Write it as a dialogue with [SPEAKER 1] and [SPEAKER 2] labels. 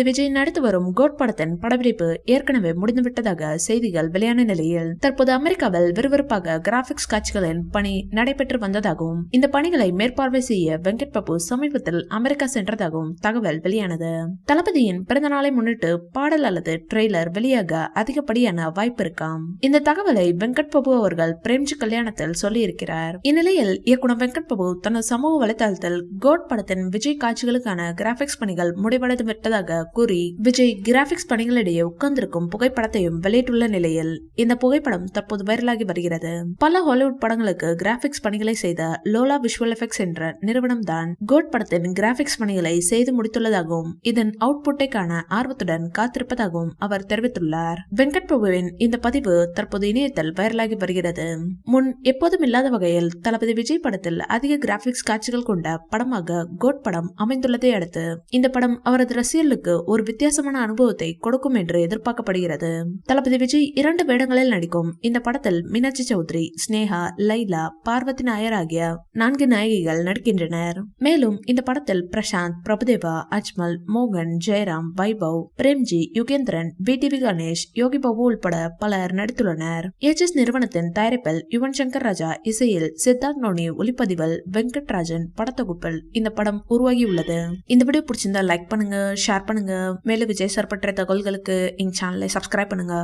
[SPEAKER 1] விஜய் நடித்து வரும் கோட் படத்தின் படப்பிடிப்பு ஏற்கனவே முடிந்துவிட்டதாக செய்திகள் வெளியான நிலையில் தற்போது அமெரிக்காவில் விறுவிறுப்பாக கிராபிக்ஸ் காட்சிகளின் பணி நடைபெற்று வந்ததாகவும் இந்த பணிகளை மேற்பார்வை செய்ய வெங்கட் பிரபு சமீபத்தில் அமெரிக்கா சென்றதாகவும் தகவல் வெளியானது. தளபதியின் பிறந்த நாளை முன்னிட்டு பாடல் அல்லது ட்ரெய்லர் வெளியாக அதிகப்படியான வாய்ப்பு இருக்காம். இந்த தகவலை வெங்கட் பிரபு அவர்கள் பிரேம்ஜி கல்யாணத்தில் சொல்லியிருக்கிறார். இந்நிலையில் இயக்குனர் வெங்கட் பிரபு தனது சமூக வலைதளத்தில் கோட் படத்தின் விஜய் காட்சிகளுக்கான கிராபிக்ஸ் பணிகள் முடிவடைந்து விட்டதாக கூறி விஜய் கிராபிக்ஸ் பணிகளிடையே உட்கார்ந்திருக்கும் புகைப்படத்தையும் வெளியிட்டுள்ள நிலையில் இந்த புகைப்படம் தற்போது வைரலாகி வருகிறது. பல ஹாலிவுட் படங்களுக்கு கிராபிக்ஸ் பணிகளை செய்த லோலா விஷுவல் எஃபெக்ட்ஸ் என்ற நிறுவனம் தான் கோட் படத்தின் கிராபிக்ஸ் பணிகளை செய்து முடித்துள்ளதாகவும் இதன் அவுட்புட்டை காண ஆர்வத்துடன் காத்திருப்பதாகவும் அவர் தெரிவித்துள்ளார். வெங்கட் பிரபுவின் இந்த பதிவு தற்போது இணையத்தில் வைரலாகி வருகிறது. முன் எப்போதும் இல்லாத வகையில் தளபதி விஜய் படத்தில் அதிக கிராபிக்ஸ் காட்சிகள் கொண்ட படமாக கோட் படம் அமைந்துள்ளதை அடுத்து இந்த படம் அவரது ரசிகர்களுக்கு ஒரு வித்தியாசமான அனுபவத்தை கொடுக்கும் என்று எதிர்பார்க்கப்படுகிறது. தளபதி விஜய் 2 வேடங்களில் நடிக்கும் இந்த படத்தில் மீனாட்சி சௌத்ரி, ஸ்னேகா, லைலா, பார்வதி நாயர் ஆகிய 4 நாயகிகள் நடிக்கின்றனர். மேலும் இந்த படத்தில் பிரசாந்த், பிரபுதேவா, அஜ்மல், மோகன், ஜெயராம், வைபவ், பிரேம்ஜி, யுகேந்திரன், பிடிவி கணேஷ், யோகி பாபு உள்பட பலர் நடித்துள்ளனர். ஏஜஸ் நிறுவனத்தின் தயாரிப்பில் யுவன் சங்கர் ராஜா இசையில் சித்தார்த் நோனி ஒளிப்பதிவில் வெங்கட்ராஜன் படத்தொகுப்பில் இந்த படம் உருவாகியுள்ளது. இந்த வீடியோ பிடிச்சிருந்தா லைக் பண்ணுங்க, ஷேர் பண்ணுங்க. மேலும் விஜய் சார் பற்றிய தகவல்களுக்கு எங்க சேனலை சப்ஸ்கிரைப் பண்ணுங்க.